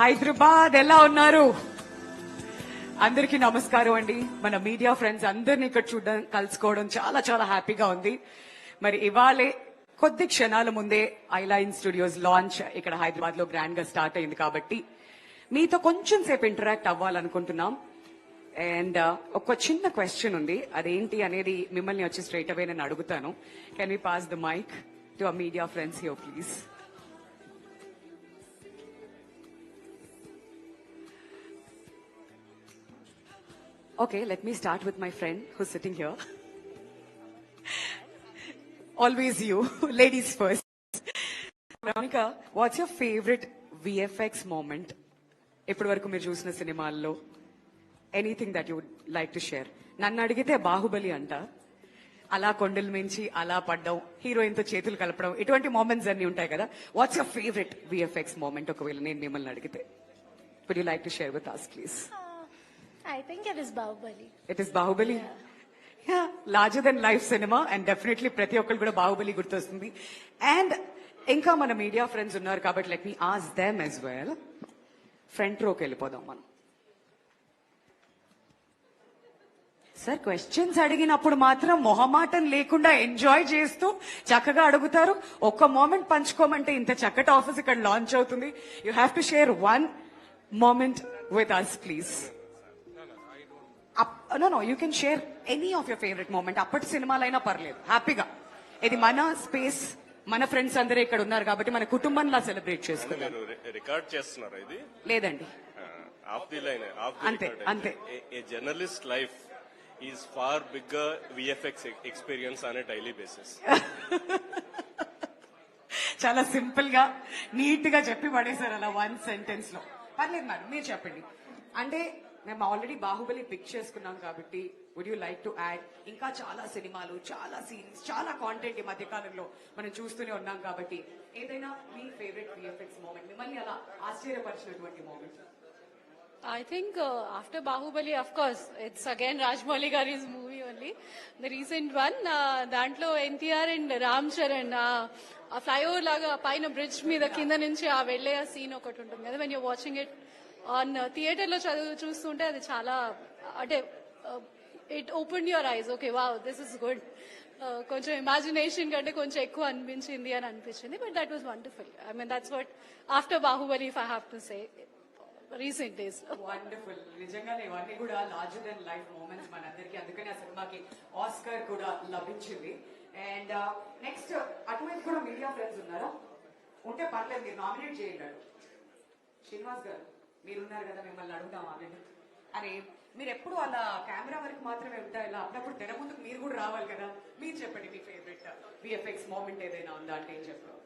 హైదరాబాద్ ఎలా ఉన్నారు? అందరికీ నమస్కారం అండి. మన మీడియా ఫ్రెండ్స్ అందరినీ ఇక్కడ చూడడం కలుసుకోవడం చాలా చాలా హ్యాపీగా ఉంది. మరి ఇవాళే కొద్ది క్షణాల ముందే ఐలైన్ స్టూడియోస్ లాంచ్ ఇక్కడ హైదరాబాద్ లో గ్రాండ్ గా స్టార్ట్ అయింది కాబట్టి మీతో కొంచెం సేపు ఇంటరాక్ట్ అవ్వాలనుకుంటున్నాం. అండ్ ఒక చిన్న క్వశ్చన్ ఉంది, అదేంటి అనేది మిమ్మల్ని వచ్చి స్ట్రైట్ అవే నేను అడుగుతాను. Can we pass the mic to our media friends here please? Okay, let me start with my friend who's sitting here. Always you, ladies first. Monica, what's your favorite VFX moment? ఇప్పటి వరకు మీరు చూసిన సినిమాల్లో anything that you would like to share. నన్ను అడిగితే బాహుబలి అంట, అలా కొండల మించి అలా పడ్డం, హీరోయిన్ తో చేతులు కలపడం, ఇటువంటి మూమెంట్స్ అన్ని ఉంటాయి కదా. What's your favourite VFX moment ఒకవేళ నేను మిమ్మల్ని అడిగితే? Would you like to share with us please? I think it is Bahubali. It is Bahubali? Yeah, larger than life cinema and definitely ప్రతి ఒక్కరు కూడా బాహుబలి గుర్తొస్తుంది. అండ్ ఇంకా మన మీడియా ఫ్రెండ్స్ ఉన్నారు కాబట్టి let me ask them as well. Front రోకి వెళ్ళిపోదాం మనం. సార్ క్వశ్చన్స్ అడిగినప్పుడు మాత్రం మొహమాటం లేకుండా ఎంజాయ్ చేస్తూ చక్కగా అడుగుతారు. ఒక్క మూమెంట్ పంచుకోమంటే ఇంత చక్కటి ఆఫీస్ ఇక్కడ లాంచ్ అవుతుంది. You have to share one moment with us please. No, you can share any of your favorite moment. అప్పటి సినిమాలైనా పర్లేదు, హ్యాపీగా. ఇది మన స్పేస్, మన ఫ్రెండ్స్ అందరూ ఇక్కడ ఉన్నారు కాబట్టి మన కుటుంబంలా సెలబ్రేట్ చేసుకుందాం. రికార్డ్ చేస్తున్నారా ఇది? లేదండి, ఆఫ్ ది లైన్, అంతే అంతే. A journalist life is far bigger VFX experience on a daily basis. చాలా సింపుల్ గా నీట్ గా చెప్పి పడేశారు అలా వన్ సెంటెన్స్ లో. పర్లేదు మేడం, మీరు చెప్పండి. అంటే మేము ఆల్రెడీ బాహుబలి పిక్ చేసుకున్నాం కాబట్టి would you like to add? ఇంకా చాలా సినిమాలు, చాలా సిరీస్, చాలా కాంటెంట్ ఈ మధ్య కాలంలో మనం చూస్తూనే ఉన్నాం కాబట్టి ఏదైనా మీ ఫేవరెట్ VFX మూమెంట్, మిమ్మల్ని అలా ఆశ్చర్యపరిచినటువంటి moment? I think after Bahubali, of course, it's again Rajmouli Gari's movie only. The recent one, దాంట్లో NTR and Ram Charan ఆ ఫ్లైఓవర్ లాగా పైన బ్రిడ్జ్ మీద కింద నుంచి ఆ వెళ్లే ఆ సీన్ ఒకటి ఉంటుంది కదా. When you're watching it on theatre లో చూస్తుంటే అది చాలా, అంటే it open your eyes. Okay, wow, this is good. కొంచెం ఇమాజినేషన్ కంటే కొంచెం ఎక్కువ అనిపించింది అని అనిపించింది. But that was wonderful. I mean that's what after Baahubali if I have to say recent days. Wonderful. నిజంగానే ఇవన్నీ కూడా లార్జర్ దెన్ లైఫ్ మూమెంట్స్ మనందరికీ. అందుకని ఆ సినిమాకి ఆస్కార్ కూడా లభించింది. అండ్ నెక్స్ట్ అటువైపు కూడా మీడియా ఫ్రెండ్స్ ఉన్నారా? ఉంటే పర్లేదు, మీరు నామినేట్ చేయండి. శ్రీనివాస్ గారు మీరున్నారు కదా, మిమ్మల్ని అడుగుదాం. అరే మీరు ఎప్పుడు అలా కెమెరా వరకు మాత్రమే ఉంటాయి, ఇలా అప్పుడప్పుడు తెర ముందుకు మీరు కూడా రావాలి కదా. మీరు చెప్పండి, మీ ఫేవరెట్ VFX మూమెంట్ ఏదైనా ఉందా అంటే ఏం చెప్తారు?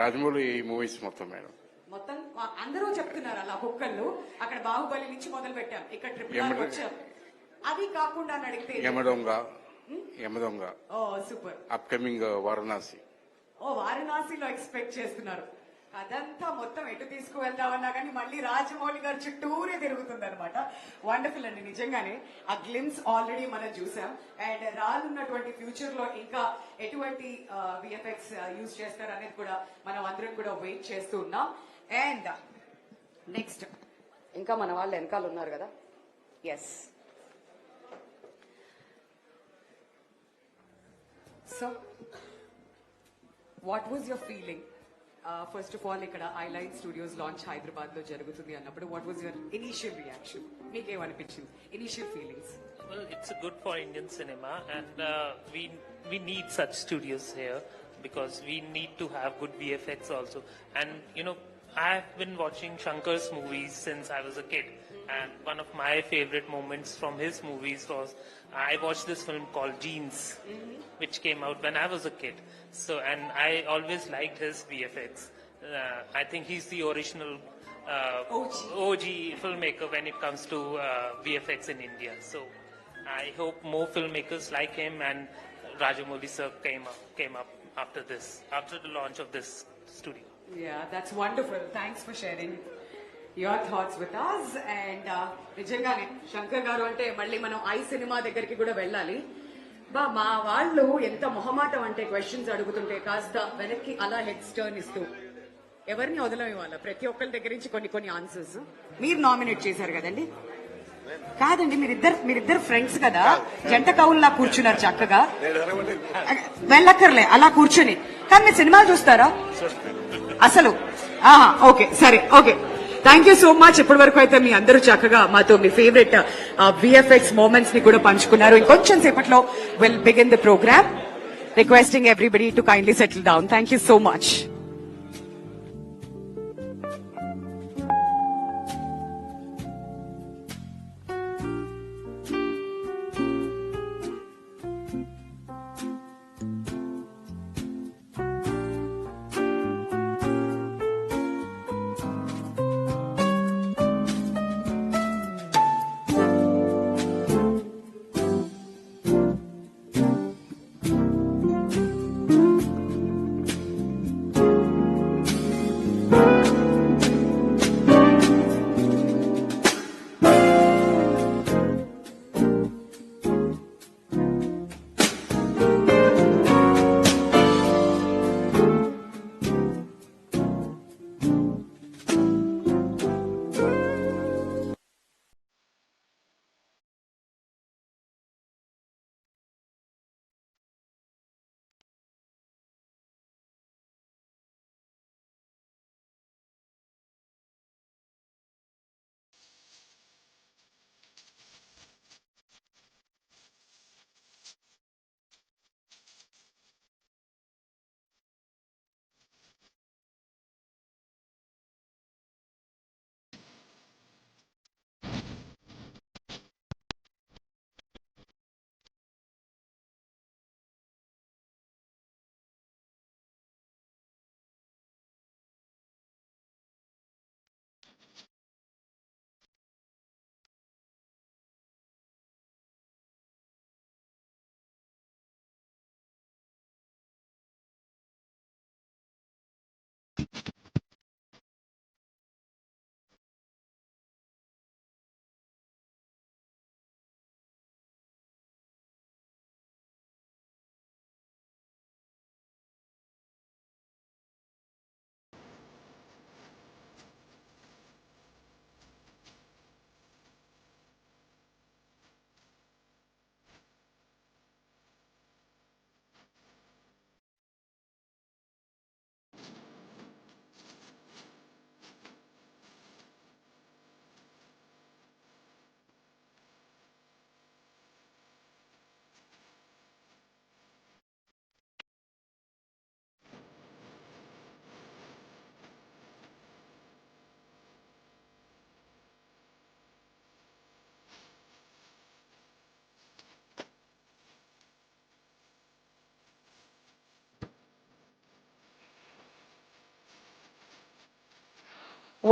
రాజమౌళి మూవీస్ మొత్తం మేడం, మొత్తం అందరూ చెప్తున్నారు అలా ఒక్కొక్కళ్ళు. అక్కడ బాహుబలి నుంచి మొదలు పెట్టాం, ఇక్కడ ట్రిపుల్ వచ్చాం. అది కాకుండా అడిగితే యమదొంగ. ఓ సూపర్. అప్కమింగ్ వారణాసి. ఓ వారణాసిలో ఎక్స్పెక్ట్ చేస్తున్నారు. అదంతా మొత్తం ఎటు తీసుకువెళ్తామన్నా కానీ మళ్ళీ రాజమౌళి గారు చుట్టూరే తిరుగుతుంది అనమాట. వండర్ఫుల్ అండి. నిజంగానే ఆ గ్లిమ్స్ ఆల్రెడీ మనం చూసాం. అండ్ రానున్నటువంటి ఫ్యూచర్ లో ఇంకా ఎటువంటి VFX యూజ్ చేస్తారు అనేది కూడా మనం అందరం కూడా వెయిట్ చేస్తూ ఉన్నాం. అండ్ నెక్స్ట్ ఇంకా మన వాళ్ళు వెనకాల ఉన్నారు కదా. Yes, so what was your feeling? First of all ఇక్కడ ఐలైన్ స్టూడియోస్ లాంచ్ హైదరాబాద్ లో జరుగుతుంది అన్నప్పుడు what was your initial reaction? మీకేమనిపించింది, initial feelings? Well, it's a good for Indian cinema, and we need such studios here because we need to have good VFX also. And you know, I've been watching Shankar's movies since I was a kid, and one of my favorite moments from his movies was I watched this film called Jeans, which came out when I was a kid. So, and I always liked his VFX. I think he's the original OG filmmaker when it comes to VFX in India. So, I hope more filmmakers like him and Rajamouli sir came up after the launch of this studio. Yeah, that's wonderful. Thanks for sharing your thoughts with us. And నిజంగానే శంకర్ గారు అంటే మళ్ళీ మనం I cinema దగ్గరికి కూడా వెళ్ళాలి. మా వాళ్ళు ఎంత మొహమాటం అంటే క్వశ్చన్స్ అడుగుతుంటే కాస్త వెనక్కి అలా హెడ్స్ టర్న్ ఇస్తూ ఎవరిని వదలం ఇవ్వాలా? ప్రతి ఒక్కరి దగ్గర నుంచి కొన్ని ఆన్సర్స్ మీరు నామినేట్ చేశారు కదండి. కాదండి, మీరిద్దరు ఫ్రెండ్స్ కదా, జంట కవుల్లా కూర్చున్నారు చక్కగా. వెళ్ళక్కర్లే అలా కూర్చుని. కానీ మీరు సినిమాలు చూస్తారా అసలు? ఓకే, సరే, okay. Thank you so much. ఇప్పటి వరకు అయితే మీ అందరూ చక్కగా మాతో మీ ఫేవరెట్ VFX మూమెంట్స్ ని కూడా పంచుకున్నారు. ఇంకొంచెం సేపట్లో will begin the programme. Requesting everybody to kindly settle down. Thank you so much.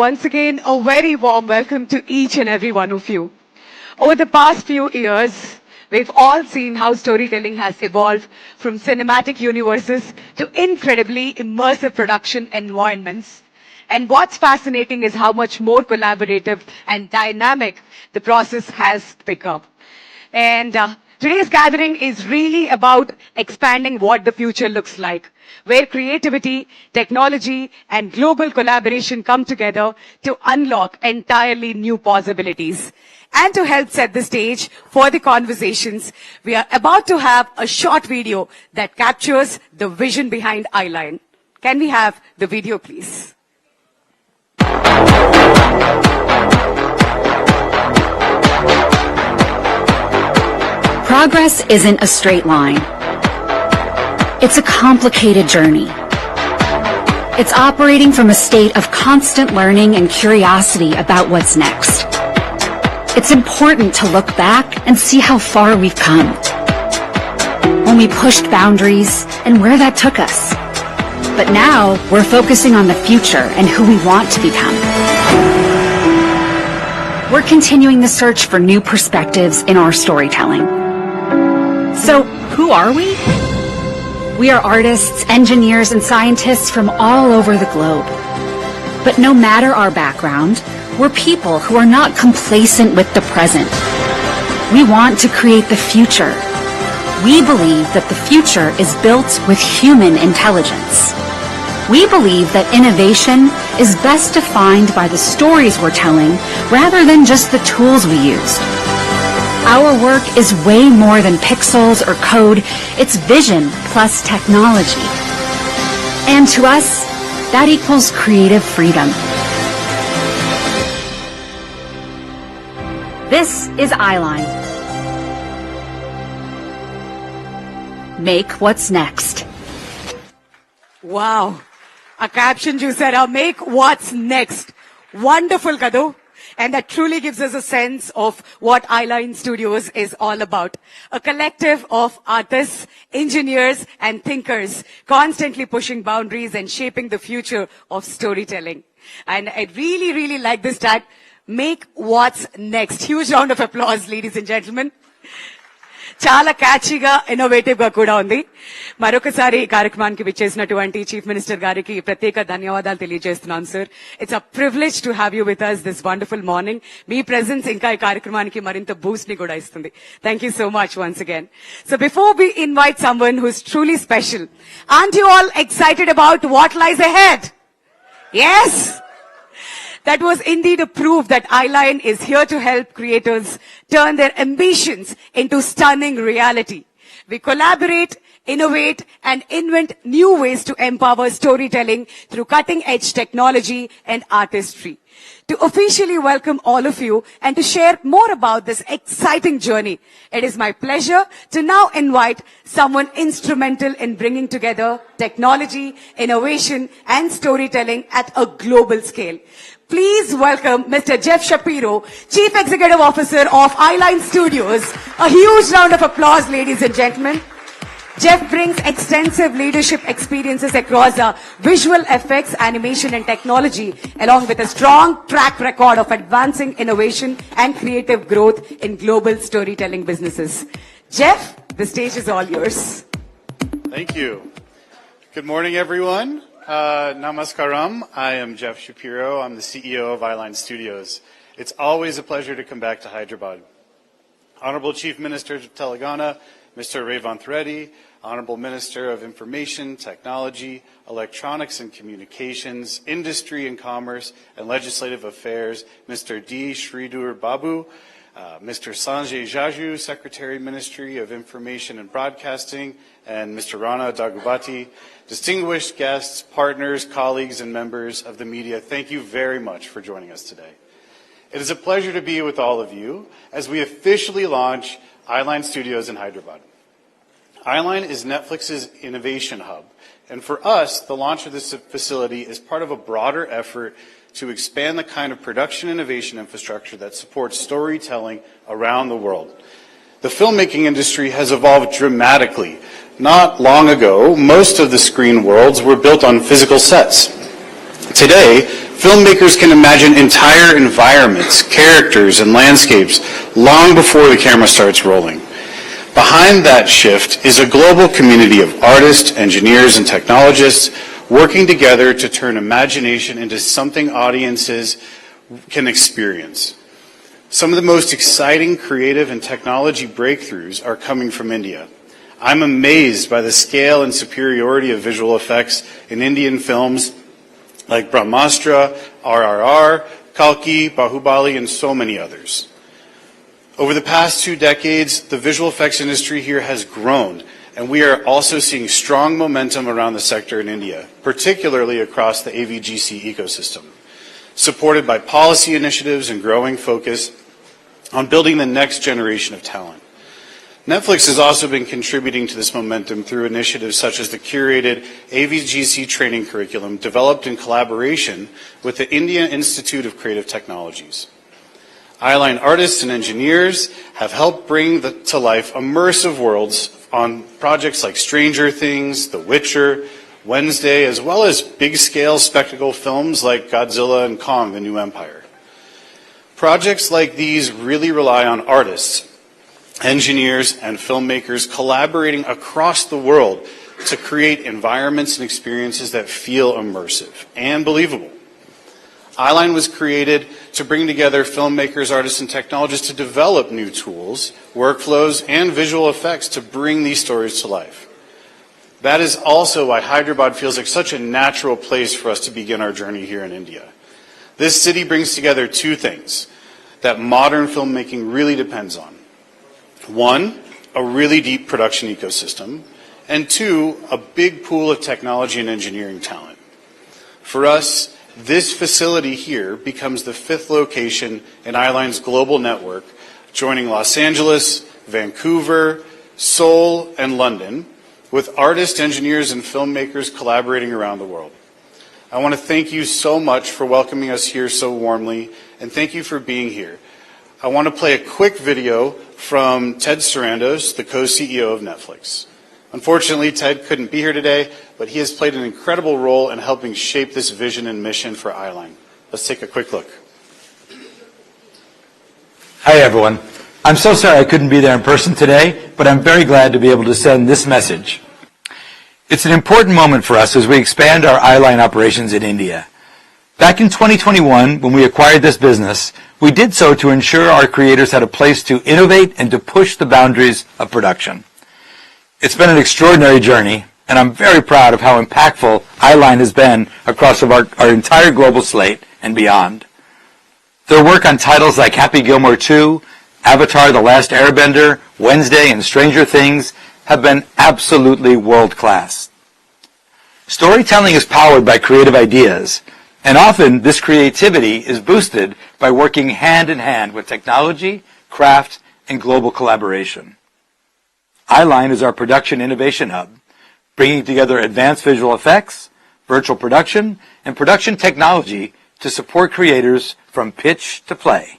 Once again, a very warm welcome to each and every one of you. Over the past few years, we've all seen how storytelling has evolved from cinematic universes to incredibly immersive production environments. And what's fascinating is how much more collaborative and dynamic the process has become. And today's gathering is really about expanding what the future looks like, where creativity, technology, and global collaboration come together to unlock entirely new possibilities. And to help set the stage for the conversations, we are about to have a short video that captures the vision behind Eyeline. Can we have the video, please? Progress isn't a straight line. It's a complicated journey. It's operating from a state of constant learning and curiosity about what's next. It's important to look back and see how far we've come. When we pushed boundaries and where that took us. But now we're focusing on the future and who we want to become. We're continuing the search for new perspectives in our storytelling. So, who are we? We are artists, engineers, and scientists from all over the globe. But no matter our background, we're people who are not complacent with the present. We want to create the future. We believe that the future is built with human intelligence. We believe that innovation is best defined by the stories we're telling rather than just the tools we use. Our work is way more than pixels or code. It's vision plus technology. And to us, that equals creative freedom. This is Eyeline. Make what's next. Wow. A caption chusara, make what's next. Wonderful, Kadu. And that truly gives us a sense of what Eyeline Studios is all about. A collective of artists, engineers, and thinkers constantly pushing boundaries and shaping the future of storytelling. And I really, really like this tag, make what's next. Huge round of applause, ladies and gentlemen. చాలా క్యాచీగా innovative గా కూడా ఉంది. మరొకసారి ఈ కార్యక్రమానికి విచ్చేసినటువంటి chief minister గారికి ప్రత్యేక ధన్యవాదాలు తెలియజేస్తున్నాను sir. It's a privilege to have you with us this wonderful morning. మీ ప్రెజెన్స్ ఇంకా ఈ కార్యక్రమానికి మరింత బూస్ట్ ని కూడా ఇస్తుంది. Thank you so much once again. So before we invite someone who is truly special, aren't you all excited about what lies ahead? Yes! That was indeed a proof that Eyeline is here to help creators turn their ambitions into stunning reality. We collaborate, innovate, and invent new ways to empower storytelling through cutting-edge technology and artistry. To officially welcome all of you and to share more about this exciting journey, it is my pleasure to now invite someone instrumental in bringing together technology, innovation, and storytelling at a global scale. Please welcome Mr. Jeff Shapiro, Chief Executive Officer of Eyeline Studios. A huge round of applause, ladies and gentlemen. Jeff brings extensive leadership experiences across visual effects, animation, and technology, along with a strong track record of advancing innovation and creative growth in global storytelling businesses. Jeff, the stage is all yours. Thank you. Good morning, everyone. Namaskaram. I am Jeff Shapiro. I'm the CEO of Eyeline Studios. It's always a pleasure to come back to Hyderabad. Honorable Chief Minister of Telangana, Mr. Revanth Reddy, Honorable Minister of Information, Technology, Electronics and Communications, Industry and Commerce, and Legislative Affairs, Mr. D. Sridhar Babu, Mr. Sanjay Jaju, Secretary, Ministry of Information and Broadcasting, and Mr. Rana Daggubati, distinguished guests, partners, colleagues, and members of the media, thank you very much for joining us today. It is a pleasure to be with all of you as we officially launch Eyeline Studios in Hyderabad. Eyeline is Netflix's innovation hub, and for us, the launch of this facility is part of a broader effort to expand the kind of production innovation infrastructure that supports storytelling around the world. The filmmaking industry has evolved dramatically. Not long ago, most of the screen worlds were built on physical sets. Today, filmmakers can imagine entire environments, characters, and landscapes long before the camera starts rolling. Behind that shift is a global community of artists, engineers, and technologists working together to turn imagination into something audiences can experience. Some of the most exciting creative and technology breakthroughs are coming from India. I'm amazed by the scale and superiority of visual effects in Indian films like Brahmastra, RRR, Kalki, Bahubali, and so many others. Over the past 2 decades, the visual effects industry here has grown, and we are also seeing strong momentum around the sector in India, particularly across the AVGC ecosystem, supported by policy initiatives and growing focus on building the next generation of talent. Netflix has also been contributing to this momentum through initiatives such as the curated AVGC training curriculum developed in collaboration with the Indian Institute of Creative Technologies. Eyeline artists and engineers have helped bring to life immersive worlds on projects like Stranger Things, The Witcher, Wednesday, as well as big-scale spectacle films like Godzilla and Kong: The New Empire. Projects like these really rely on artists, engineers, and filmmakers collaborating across the world to create environments and experiences that feel immersive and believable. Eyeline was created to bring together filmmakers, artists, and technologists to develop new tools, workflows, and visual effects to bring these stories to life. That is also why Hyderabad feels like such a natural place for us to begin our journey here in India. This city brings together two things that modern filmmaking really depends on. One, a really deep production ecosystem, and two, a big pool of technology and engineering talent. For us, this facility here becomes the fifth location in Eyeline's global network, joining Los Angeles, Vancouver, Seoul, and London, with artists, engineers, and filmmakers collaborating around the world. I want to thank you so much for welcoming us here so warmly, and thank you for being here. I want to play a quick video from Ted Sarandos, the co-CEO of Netflix. Unfortunately, Ted couldn't be here today, but he has played an incredible role in helping shape this vision and mission for Eyeline. Let's take a quick look. Hi, everyone. I'm so sorry I couldn't be there in person today, but I'm very glad to be able to send this message. It's an important moment for us as we expand our Eyeline operations in India. Back in 2021, when we acquired this business, we did so to ensure our creators had a place to innovate and to push the boundaries of production. It's been an extraordinary journey, and I'm very proud of how impactful Eyeline has been across our entire global slate and beyond. Their work on titles like Happy Gilmore 2, Avatar: The Last Airbender, Wednesday, and Stranger Things have been absolutely world-class. Storytelling is powered by creative ideas, and often this creativity is boosted by working hand in hand with technology, craft, and global collaboration. Eyeline is our production innovation hub, bringing together advanced visual effects, virtual production, and production technology to support creators from pitch to play.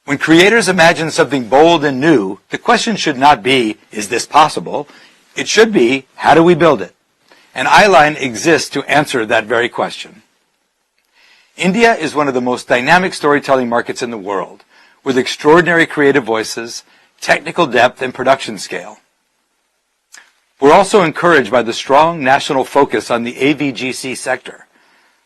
When creators imagine something bold and new, the question should not be, is this possible? It should be, how do we build it? And Eyeline exists to answer that very question. India is one of the most dynamic storytelling markets in the world, with extraordinary creative voices, technical depth, and production scale. We're also encouraged by the strong national focus on the AVGC sector.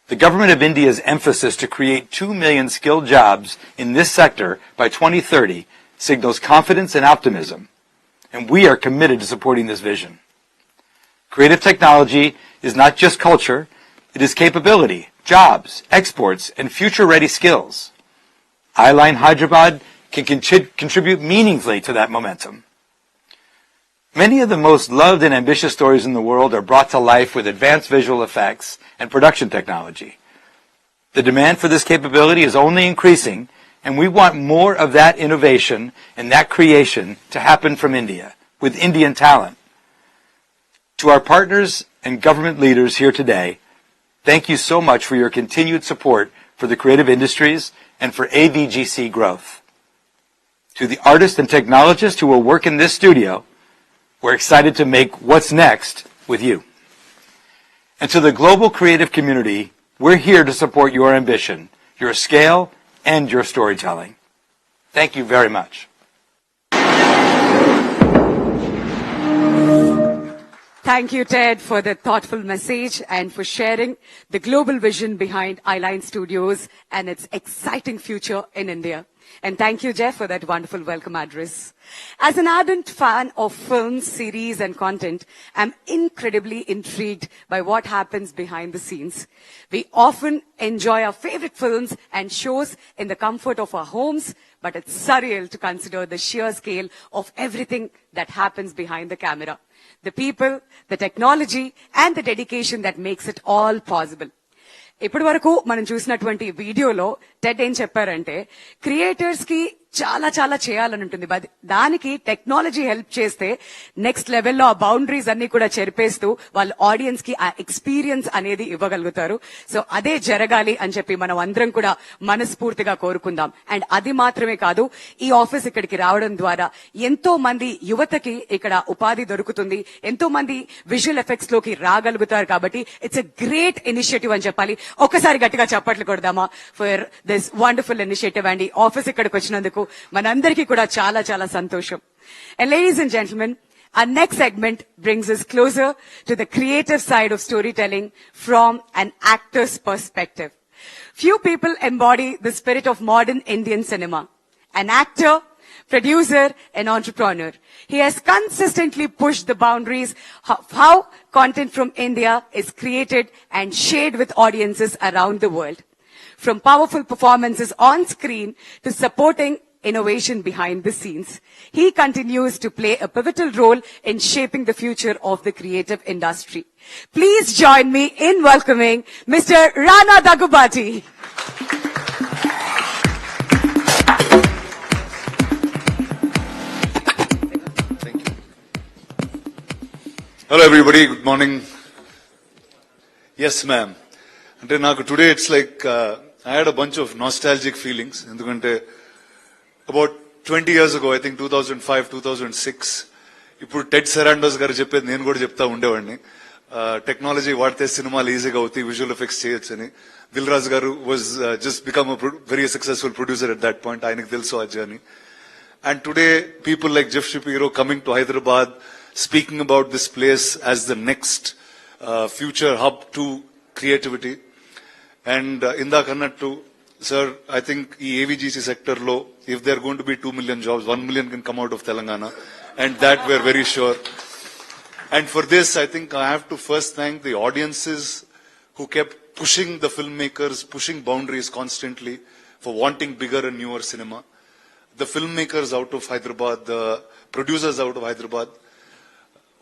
The government of India's emphasis to create 2 million skilled jobs in this sector by 2030 signals confidence and optimism, and we are committed to supporting this vision. Creative technology is not just culture, it is capability, jobs, exports, and future-ready skills. Eyeline Hyderabad can contribute meaningfully to that momentum. Many of the most loved and ambitious stories in the world are brought to life with advanced visual effects and production technology. The demand for this capability is only increasing, and we want more of that innovation and that creation to happen from India, with Indian talent. To our partners and government leaders here today, thank you so much for your continued support for the creative industries and for AVGC growth. To the artists and technologists who will work in this studio, we're excited to make what's next with you. And to the global creative community, we're here to support your ambition, your scale, and your storytelling. Thank you very much. Thank you, Ted, for the thoughtful message and for sharing the global vision behind Eyeline Studios and its exciting future in India. And thank you, Jeff, for that wonderful welcome address. As an ardent fan of films, series, and content, I'm incredibly intrigued by what happens behind the scenes. We often enjoy our favorite films and shows in the comfort of our homes, but it's surreal to consider the sheer scale of everything that happens behind the camera. The people, the technology, and the dedication that makes it all possible. ఇప్పటి వరకు మనం చూసినటువంటి వీడియోలో Ted ఏం చెప్పారంటే creators కి చాలా చాలా చేయాలని ఉంటుంది, దానికి టెక్నాలజీ హెల్ప్ చేస్తే నెక్స్ట్ లెవెల్లో ఆ బౌండరీస్ అన్ని కూడా చెరిపేస్తూ వాళ్ళ ఆడియన్స్ కి ఆ ఎక్స్పీరియన్స్ అనేది ఇవ్వగలుగుతారు. సో అదే జరగాలి అని చెప్పి మనం అందరం కూడా మనస్ఫూర్తిగా కోరుకుందాం. అండ్ అది మాత్రమే కాదు, ఈ ఆఫీస్ ఇక్కడికి రావడం ద్వారా ఎంతో మంది యువతకి ఇక్కడ ఉపాధి దొరుకుతుంది, ఎంతో మంది విజువల్ ఎఫెక్ట్స్ లోకి రాగలుగుతారు. కాబట్టి ఇట్స్ ఎ గ్రేట్ ఇనిషియేటివ్ అని చెప్పాలి. ఒకసారి గట్టిగా చప్పట్లు కొడదామా for this wonderful initiative. And ఈ ఆఫీస్ ఇక్కడికి వచ్చినందుకు మనందరికీ కూడా చాలా చాలా సంతోషం. And ladies and gentlemen, our next segment brings us closer to the creative side of storytelling from an actor's perspective. Few people embody the spirit of modern Indian cinema. An actor producer, and entrepreneur. He has consistently pushed the boundaries of how content from India is created and shared with audiences around the world. From powerful performances on screen to supporting innovation behind the scenes, he continues to play a pivotal role in shaping the future of the creative industry. Please join me in welcoming Mr. Rana Daggubati. Hello everybody, good morning. Yes ma'am. అంటే నాకు today it's like I had a bunch of nostalgic feelings. ఎందుకంటే about 20 years ago, I think 2005, 2006, ఇప్పుడు Ted సెరాండోస్ గారు చెప్పేది నేను కూడా చెప్తా ఉండేవాడిని. టెక్నాలజీ వాడితే సినిమాలు ఈజీగా అవుతాయి, విజువల్ ఎఫెక్ట్స్ చేయొచ్చని. దిల్ రాజు గారు was just become very successful producer at that point. ఆయనకు తెలుసు ఆ journey. And today, people like Jeff Shapiro coming to Hyderabad, speaking about this place as the next future hub to creativity. And inda kannattu, sir, I think the AVGC sector lo, if there are going to be 2 million jobs, 1 million can come out of Telangana. And that we're very sure. And for this, I think I have to first thank the audiences who kept pushing the filmmakers, pushing boundaries constantly for wanting bigger and newer cinema. The filmmakers out of Hyderabad, the producers out of Hyderabad,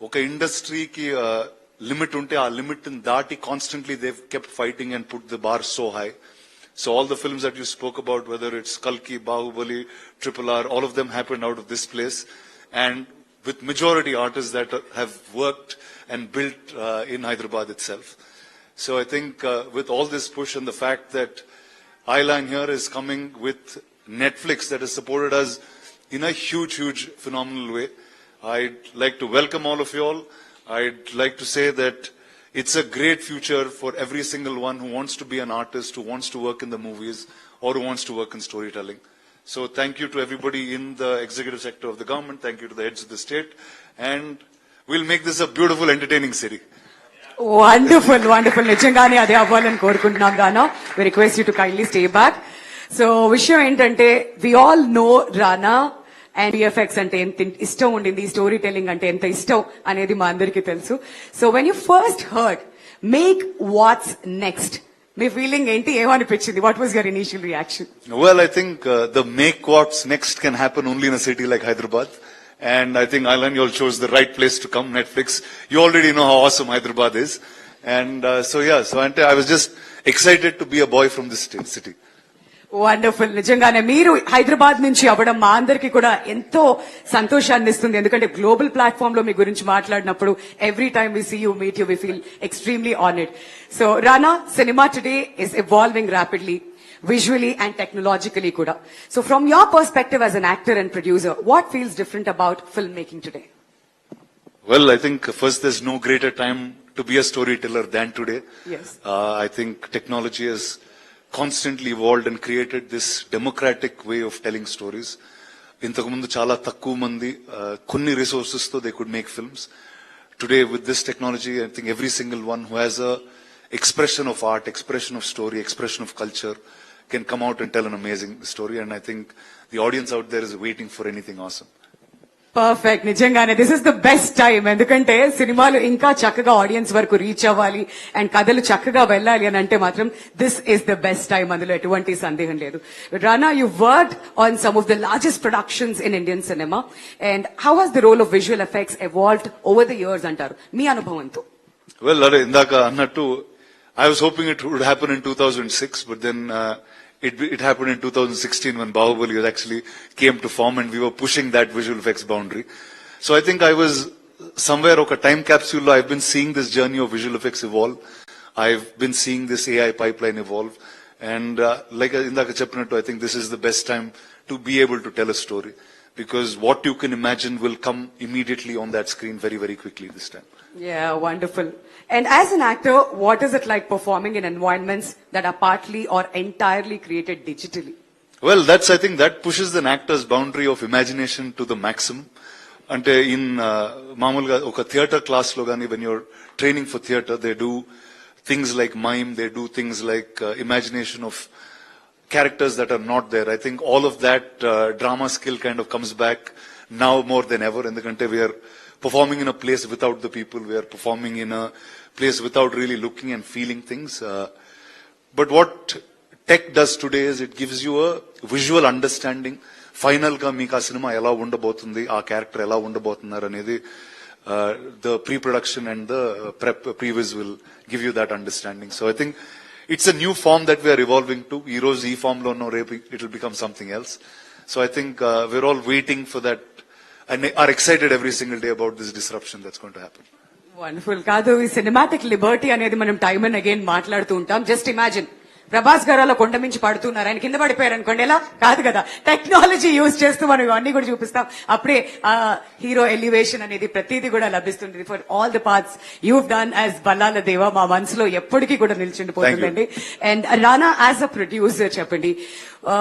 oka industry ki limit unte, aa limit in daati constantly they've kept fighting and put the bar so high. So all the films that you spoke about, whether it's Kalki, Bahubali, RRR, all of them happened out of this place. And with majority artists that have worked and built in Hyderabad itself. So I think with all this push and the fact that Eyeline here is coming with Netflix that has supported us in a huge, huge, phenomenal way. I'd like to welcome all of you all. I'd like to say that it's a great future for every single one who wants to be an artist, who wants to work in the movies, or who wants to work in storytelling. So thank you to everybody in the executive sector of the government. Thank you to the heads of the state. And we'll make this a beautiful, entertaining city. Wonderful, wonderful. నిజంగానే అదే అవ్వాలని కోరుకుంటున్నాం గానా. We request you to kindly stay back. So విషయం ఏంటంటే we all know Rana and VFX అంటే ఎంత ఇష్టం ఉండింది, స్టోరీ టెల్లింగ్ అంటే ఎంత ఇష్టం అనేది మా అందరికీ తెలుసు. So when you first heard make what's next, మీ ఫీలింగ్ ఏంటి, ఏమనిపించింది? What was your initial reaction? Well, I think the make what's next can happen only in a city like Hyderabad. And I think Eyeline, you all chose the right place to come, Netflix. You already know how awesome Hyderabad is. And so I was just excited to be a boy from this city. Wonderful. నిజంగానే మీరు హైదరాబాద్ నుంచి అవ్వడం మా అందరికి కూడా ఎంతో సంతోషాన్ని ఇస్తుంది. ఎందుకంటే గ్లోబల్ ప్లాట్ఫామ్ లో మీ గురించి మాట్లాడినప్పుడు every time we see you, meet you, we feel extremely honoured. So Rana, cinema today is evolving rapidly, visually and technologically kuda. So from your perspective as an actor and producer, what feels different about filmmaking today? Well, I think first there's no greater time to be a storyteller than today. Yes. I think technology has constantly evolved and created this democratic way of telling stories. Intaku mundu chala takku mandi konni resources tho they could make films. Today with this technology, I think every single one who has a expression of art, expression of story, expression of culture can come out and tell an amazing story. And I think the audience out there is waiting for anything awesome. Perfect. నిజంగానే this is the best time. ఎందుకంటే సినిమాలు ఇంకా చక్కగా audience వరకు reach అవ్వాలి and కథలు చక్కగా వెళ్ళాలి అని అంటే మాత్రం this is the best time, అందులో ఎటువంటి సందేహం లేదు. Rana, you worked on some of the largest productions in Indian cinema, and how has the role of visual effects evolved over the years అంటారు మీ అనుభవంతో? Well, ఇందాక అన్నట్టు I was hoping it would happen in 2006, but then it happened in 2016 when Bahubali actually came to form and we were pushing that visual effects boundary. So I think I was somewhere of a time capsule. I've been seeing this journey of visual effects evolve. I've been seeing this AI pipeline evolve. And like indaka cheppinattu, I think this is the best time to be able to tell a story. Because what you can imagine will come immediately on that screen very, very quickly this time. Yeah, wonderful. And as an actor, what is it like performing in environments that are partly or entirely created digitally? Well, I think that pushes an actor's boundary of imagination to the maximum. Ante in mamulga oka theatre class lo gani, when you're training for theatre, they do things like mime, they do things like imagination of characters that are not there. I think all of that drama skill kind of comes back now more than ever. In the country, we are performing in a place without the people. We are performing in a place without really looking and feeling things. But what tech does today is it gives you a visual understanding. Final ga meeku aa cinema ela undabotundi, aa character ela undabotunnaru anedi the pre-production and the previs will give you that understanding. So I think it's a new form that we are evolving to. Heroes e form lo no repu it will become something else. So I think we're all waiting for that and are excited every single day about this disruption that's going to happen. Wonderful. కాదు, ఈ cinematic Liberty అనేది మనం time and again మాట్లాడుతూ ఉంటాం. Just imagine, Prabhas గారు అలా కొండ మించి పడుతున్నారు, ఆయన కింద పడిపోయారు అనుకోండి, ఎలా కాదు కదా, టెక్నాలజీ యూజ్ చేస్తూ మనం ఇవన్నీ కూడా చూపిస్తాం. అప్పుడే హీరో ఎలివేషన్ అనేది ప్రతిదీ కూడా లభిస్తుంది. For all the parts you've done as Bhallala Deva మా మనసులో ఎప్పటికీ కూడా నిల్చుండిపోతుందండి. And Rana as a producer చెప్పండి,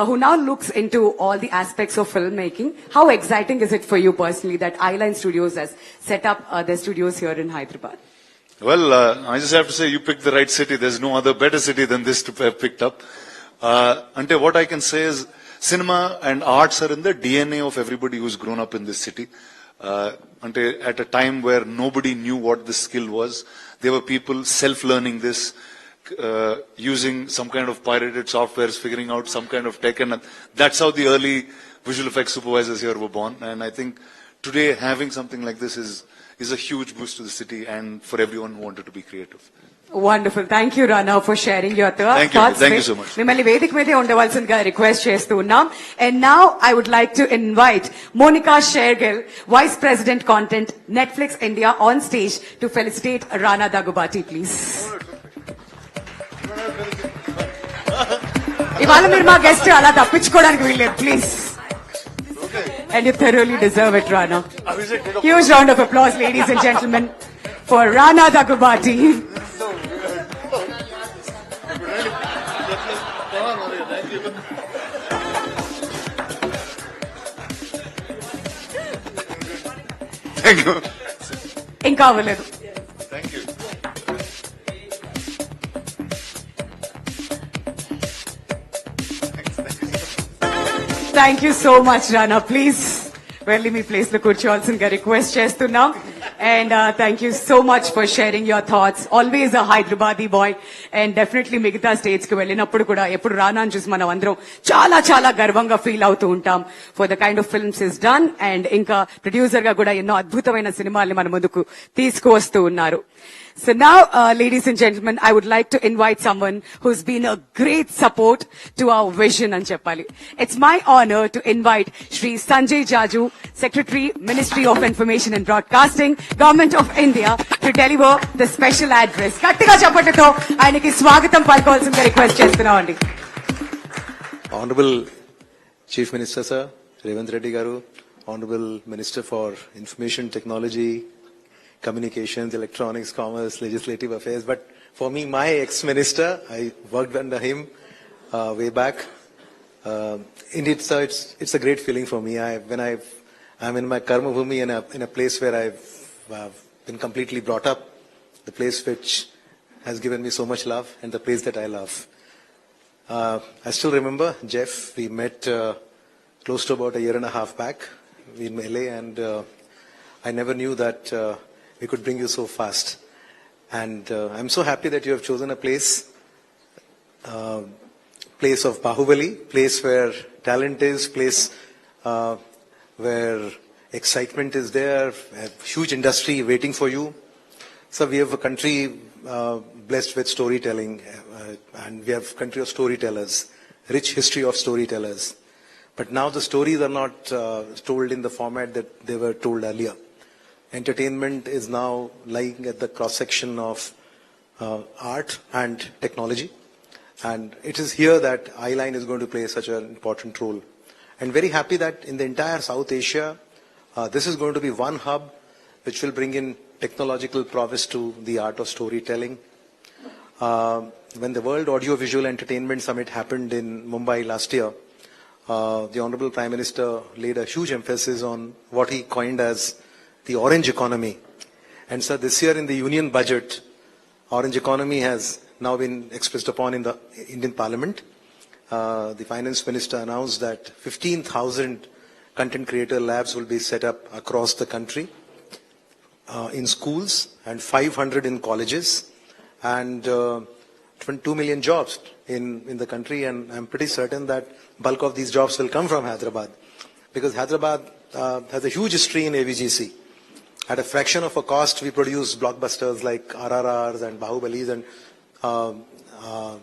who now looks into all the aspects of filmmaking, how exciting is it for you personally that Eyeline Studios has set up their studios here in Hyderabad? Well, I just have to say you picked the right city. There's no other better city than this to have picked up. Ante what I can say is cinema and arts are in the DNA of everybody who's grown up in this city. Ante at a time where nobody knew what this skill was, there were people self-learning this, using some kind of pirated softwares, figuring out some kind of tech, and that's how the early visual effects supervisors here were born. And I think today having something like this is a huge boost to the city and for everyone who wanted to be creative. Wonderful. Thank you, Rana, for sharing your thoughts. Thank you so much. మిమ్మల్ని వేదిక మీదే ఉండవలసిందిగా request చేస్తూ ఉన్నాం. And now I would like to invite Monica Shergill, Vice President Content, Netflix India, on stage to felicitate Rana Daggubati, please. ఇవాళ మీరు మా guest అలా తప్పించుకోవడానికి వీల్లేదు, please. And you thoroughly deserve it, Rana. Huge round of applause, ladies and gentlemen, for Rana Daggubati. Thank you. ఇంకా అవ్వలేదు. Thank you. Thank you so much Rana. Please వెళ్ళి మీ ప్లేస్ లో కూర్చోవాల్సిందిగా రిక్వెస్ట్ చేస్తున్నాం. And thank you so much for sharing your thoughts. Always a Hyderabadi boy. And definitely మిగతా states కి వెళ్ళినప్పుడు కూడా ఎప్పుడు రానాని చూసి మనం అందరం చాలా చాలా గర్వంగా ఫీల్ అవుతూ ఉంటాం for the kind of films is done. And ఇంకా ప్రొడ్యూసర్ గా కూడా ఎన్నో అద్భుతమైన సినిమాల్ని మన ముందుకు తీసుకువస్తూ ఉన్నారు. So now, ladies and gentlemen, I would like to invite someone who's been a great support to our vision and Cheppali. It's my honor to invite Shri Sanjay Jaju, Secretary, Ministry of Information and Broadcasting, Government of India, to deliver the special address. Kattiga chappattato ayaniki swagatam palkovalsinదిగా request చేస్తున్నామండి. Honorable Chief Minister Sir, Revanth Reddy garu, Honorable Minister for Information Technology, Communications, Electronics, Commerce, Legislative Affairs. But for me, my ex-minister, I worked under him way back. Indeed, sir, it's a great feeling for me. When I'm in my karma bhumi in a place where I've been completely brought up, the place which has given me so much love, and the place that I love. I still remember, Jeff, we met close to about a year and a half back in LA, and I never knew that we could bring you so fast. And I'm so happy that you have chosen a place of Bahubali, place where talent is, place where excitement is there, a huge industry waiting for you. So we have a country blessed with storytelling, and we have a country of storytellers, rich history of storytellers. But now the stories are not told in the format that they were told earlier. Entertainment is now lying at the cross-section of art and technology. And it is here that Eyeline is going to play such an important role. And very happy that in the entire South Asia, this is going to be one hub which will bring in technological prowess to the art of storytelling. When the World Audio Visual Entertainment Summit happened in Mumbai last year, the Honorable Prime Minister laid a huge emphasis on what he coined as the orange economy. And so this year in the union budget, orange economy has now been expressed upon in the Indian Parliament. the finance minister announced that 15,000 content creator labs will be set up across the country in schools and 500 in colleges and 2 million jobs in the country. And I'm pretty certain that bulk of these jobs will come from Hyderabad because Hyderabad has a huge history in AVGC. At a fraction of a cost, we produce blockbusters like RRRs and Bahubalis, and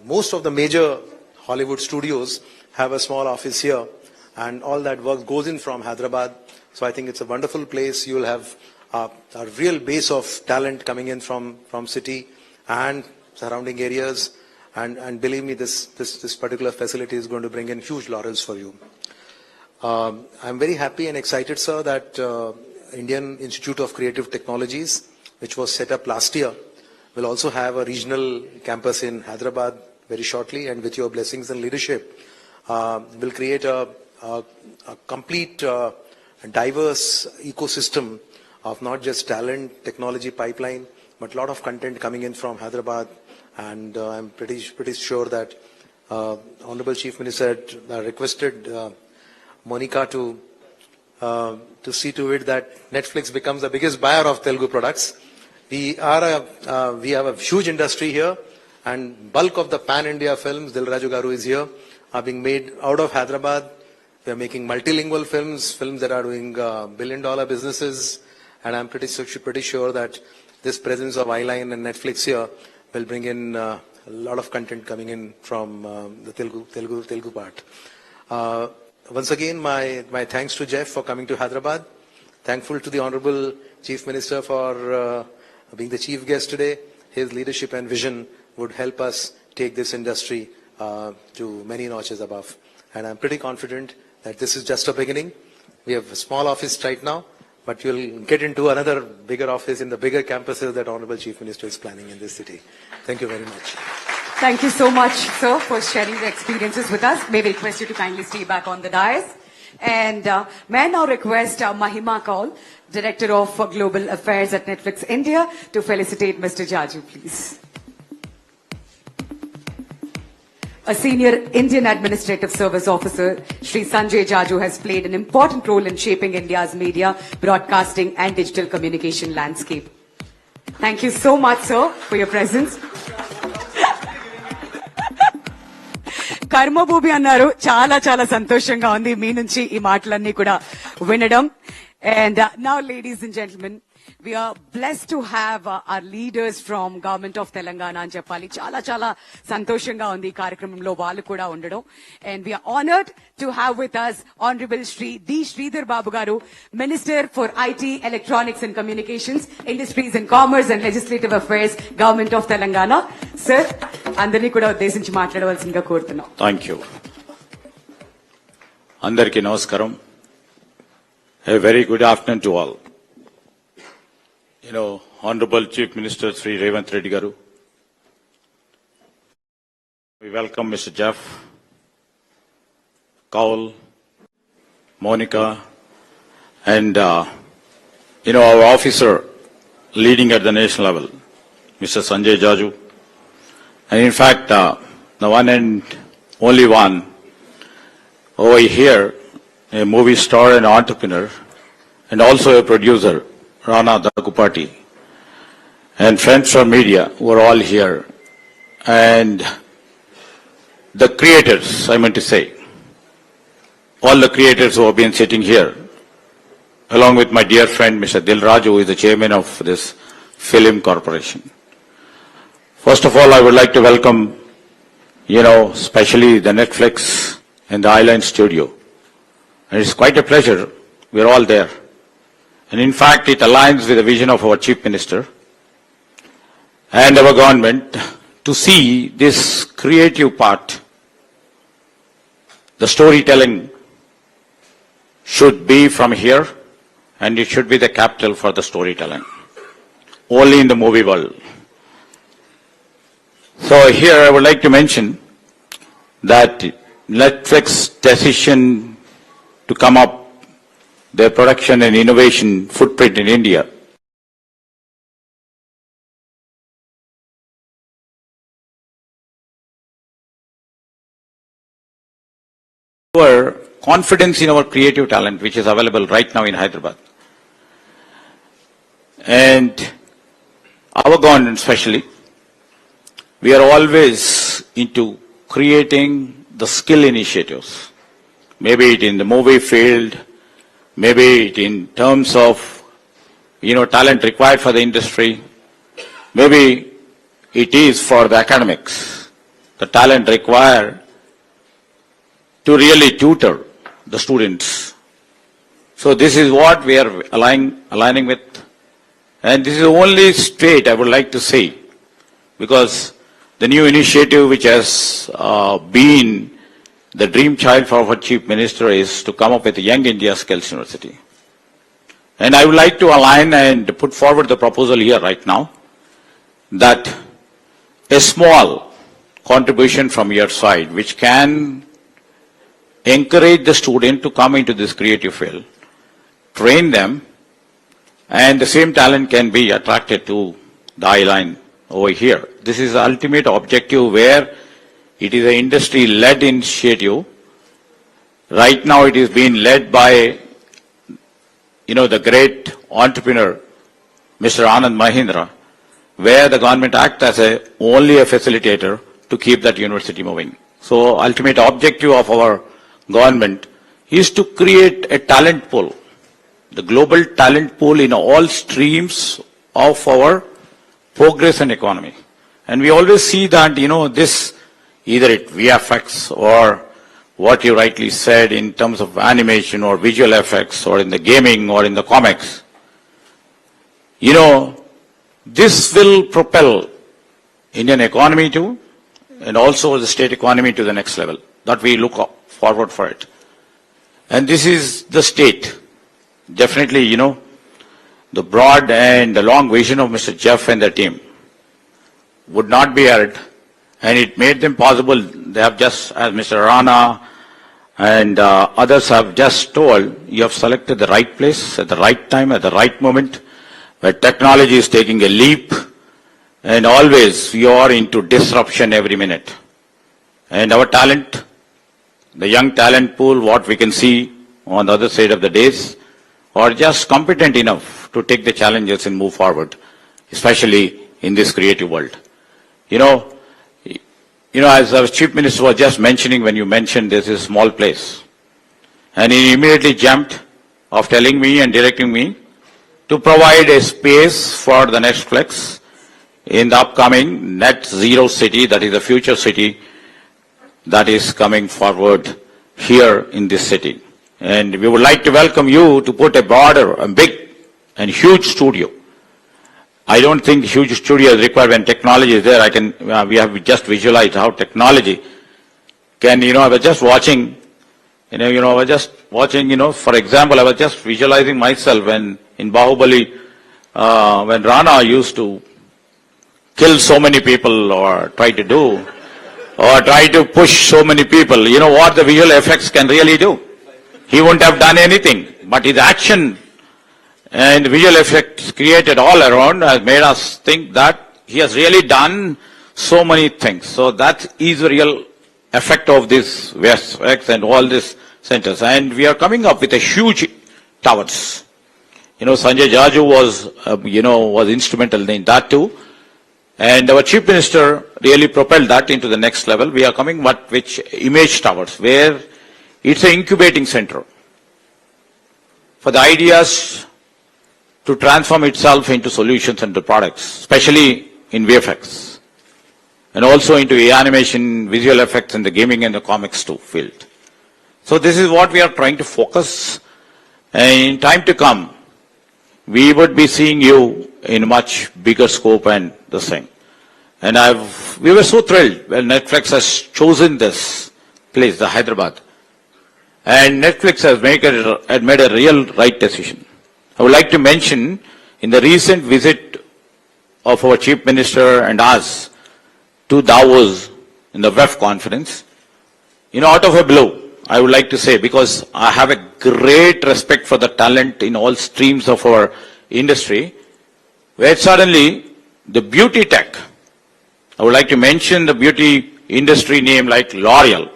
most of the major Hollywood studios have a small office here, and all that work goes in from Hyderabad. So I think it's a wonderful place. You will have a real base of talent coming in from city and surrounding areas, and believe me, this particular facility is going to bring in huge laurels for you. I'm very happy and excited, sir, that Indian Institute of Creative Technologies, which was set up last year, will also have a regional campus in Hyderabad very shortly, and with your blessings and leadership, will create a complete, diverse ecosystem of not just talent, technology pipeline, but a lot of content coming in from Hyderabad. And I'm pretty sure that Honorable Chief Minister had requested Monica to see to it that Netflix becomes the biggest buyer of Telugu products. We have a huge industry here, and bulk of the pan-India films, Dil Raju Garu is here, are being made out of Hyderabad. We are making multilingual films that are doing billion-dollar businesses, and I'm pretty sure that this presence of Eyeline and Netflix here will bring in a lot of content coming in from the Telugu part. Once again, my thanks to Jeff for coming to Hyderabad. Thankful to the Honorable Chief Minister for being the chief guest today. His leadership and vision would help us take this industry to many notches above. And I'm pretty confident that this is just a beginning. We have a small office right now, but you'll get into another bigger office in the bigger campuses that Honorable Chief Minister is planning in this city. Thank you very much. Thank you so much, sir, for sharing the experiences with us. May we request you to kindly stay back on the dais. And may I now request Mahima Kaul, Director of Global Affairs at Netflix India, to felicitate Mr. Jaju, please. A senior Indian Administrative Service Officer, Shri Sanjay Jaju, has played an important role in shaping India's media, broadcasting and digital communication landscape. Thank you so much, sir, for your presence. కర్మభూమి అన్నారు, చాలా చాలా సంతోషంగా ఉంది మీ నుంచి ఈ మాటలన్నీ కూడా వినడం. And now, ladies and gentlemen, we are blessed to have our leaders from Government of Telangana అని చెప్పాలి. చాలా చాలా సంతోషంగా ఉంది ఈ కార్యక్రమంలో వాళ్ళు కూడా ఉండడం. And we are honored to have with us Honorable Shri D. Sridhar Babu Garu, Minister for IT, Electronics and Communications, Industries and Commerce and Legislative Affairs, Government of Telangana. Sir, అందరినీ కూడా ఉద్దేశించి మాట్లాడవలసిందిగా కోరుతున్నాం. Thank you. అందరికీ నమస్కారం. A very good afternoon to all. Honorable Chief Minister Sri Revanth Reddy Garu. We welcome Mr. Jeff, Kaul, Monica, and our officer leading at the national level, Mr. Sanjay Jaju. And in fact, the one and only one over here, a movie star and entrepreneur, and also a producer, Rana Dagupati, and friends from media were all here. And the creators, I meant to say, all the creators who have been sitting here, along with my dear friend Mr. Dil Raju, who is the chairman of this film corporation. First of all, I would like to welcome, especially the Netflix and the Eyeline studio. And it's quite a pleasure. We're all there. And in fact, it aligns with the vision of our Chief Minister and our government to see this creative part. The storytelling should be from here, and it should be the capital for the storytelling. Only in the movie world. So here I would like to mention that Netflix's decision to come up their production and innovation footprint in India our confidence in our creative talent, which is available right now in Hyderabad. And our government especially, we are always into creating the skill initiatives. Maybe it in the movie field, maybe it in terms of, talent required for the industry, maybe it is for the academics, the talent required to really tutor the students. So this is what we are aligning with. And this is the only state I would like to say, because the new initiative which has been the dream child for our Chief Minister is to come up with a Young India Skills University. And I would like to align and put forward the proposal here right now that a small contribution from your side which can encourage the student to come into this creative field, train them, and the same talent can be attracted to the Eyeline over here. This is the ultimate objective where it is an industry-led initiative. Right now it is being led by, the great entrepreneur, Mr. Anand Mahindra, where the government acts as only a facilitator to keep that university moving. So ultimate objective of our government is to create a talent pool, the global talent pool in all streams of our progress and economy. And we always see that, this, either it VFX or what you rightly said in terms of animation or visual effects or in the gaming or in the comics, this will propel Indian economy to, and also the state economy to the next level. That we look forward for it. And this is the state. Definitely, the broad and the long vision of Mr. Jeff and the team would not be added, and it made them possible. They have just, as Mr. Rana and others have just told, you have selected the right place at the right time, at the right moment, where technology is taking a leap, and always you are into disruption every minute. And our talent, the young talent pool, what we can see on the other side of the days, are just competent enough to take the challenges and move forward, especially in this creative world. As our Chief Minister was just mentioning when you mentioned this is a small place. And he immediately jumped of telling me and directing me to provide a space for the Netflix in the upcoming net zero city, that is the future city that is coming forward here in this city. And we would like to welcome you to put a broader, a big and huge studio. I don't think huge studio is required when technology is there. We have just visualized how technology can, I was just watching, for example, I was just visualizing myself when in Bahubali, when Rana used to kill so many people or try to do, or try to push so many people, what the visual effects can really do. He wouldn't have done anything, but his action and visual effects created all around has made us think that he has really done so many things. So that is the real effect of this VFX and all these centers. And we are coming up with a huge towers. Sanjay Jaju was instrumental in that too. And our Chief Minister really propelled that into the next level. We are coming with image towers, where it's an incubating center for the ideas to transform itself into solutions and the products, especially in VFX, and also into animation, visual effects, and the gaming and the comics too field. So this is what we are trying to focus. And in time to come, we would be seeing you in a much bigger scope and the same. And we were so thrilled when Netflix has chosen this place, the Hyderabad. And Netflix has made a real right decision. I would like to mention in the recent visit of our Chief Minister and us to Davos in the WEF conference, out of a blue, I would like to say, because I have a great respect for the talent in all streams of our industry, where suddenly the beauty tech, I would like to mention the beauty industry name like L'Oreal,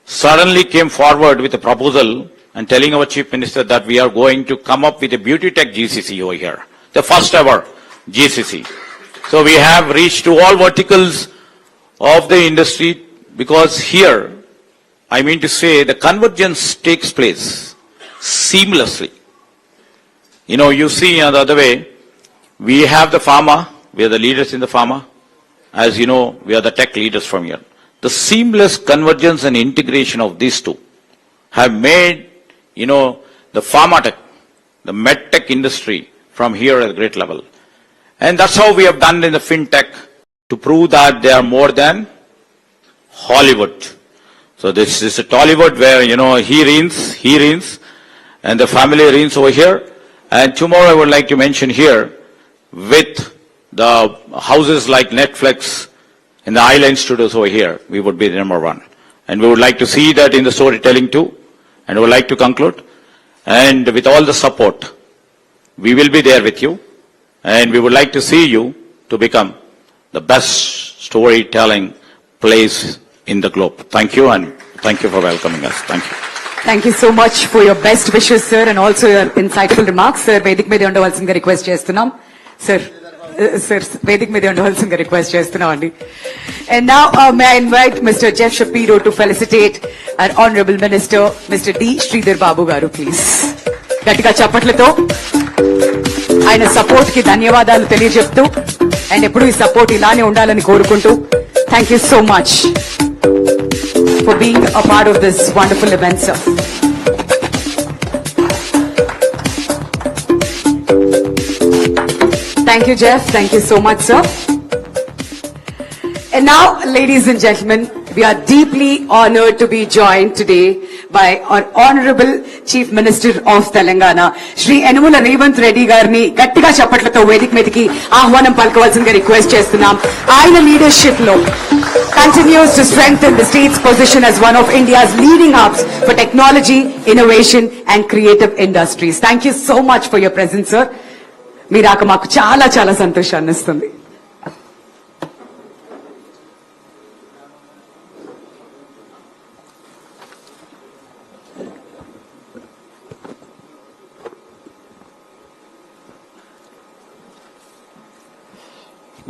suddenly came forward with a proposal and telling our Chief Minister that we are going to come up with a beauty tech GCC over here, the first ever GCC. So we have reached to all verticals of the industry, because here, I mean to say, the convergence takes place seamlessly. You know, you see on the other way, we have the pharma, we are the leaders in the pharma. As you know, we are the tech leaders from here. The seamless convergence and integration of these two have made, you know, the pharma tech, the med tech industry from here at a great level. And that's how we have done in the fintech to prove that they are more than Hollywood. So this is a Tollywood where, you know, he reigns, and the family reigns over here. And tomorrow I would like to mention here, with the houses like Netflix and the Eyeline studios over here, we would be the number one. And we would like to see that in the storytelling too. And we would like to conclude. And with all the support, we will be there with you. And we would like to see you to become the best storytelling place in the globe. Thank you, and thank you for welcoming us. Thank you. Thank you so much for your best wishes, sir, and also your insightful remarks. Sir, Vedic Media ఉండవలసిందిగా request చేస్తున్నాం. Sir, Vedic Media ఉండవలసిందిగా request చేస్తున్నాం అండి. And now may I invite Mr. Jeff Shapiro to felicitate our Honorable Minister, Mr. D. Sridhar Babu garu, please. గట్టిగా చప్పట్లతో ఆయన support కి ధన్యవాదాలు తెలియజెప్తూ, అండ్ ఎప్పుడు ఈ సపోర్ట్ ఇలానే ఉండాలని కోరుకుంటూ, thank you so much for being a part of this wonderful event, sir. Thank you, Jeff. Thank you so much, sir. And now, ladies and gentlemen, we are deeply honored to be joined today by our Honorable Chief Minister of Telangana, Shri Yanamula Revanth Reddy garni గట్టిగా చప్పట్లతో వేదిక మీదకి ఆహ్వానం పలకవలసిందిగా request చేస్తున్నాం. ఆయన leadership లో continues to strengthen the state's position as one of India's leading hubs for technology, innovation and creative industries. Thank you so much for your presence, sir. మీరాక మాకు చాలా చాలా సంతోషాన్ని ఇస్తుంది.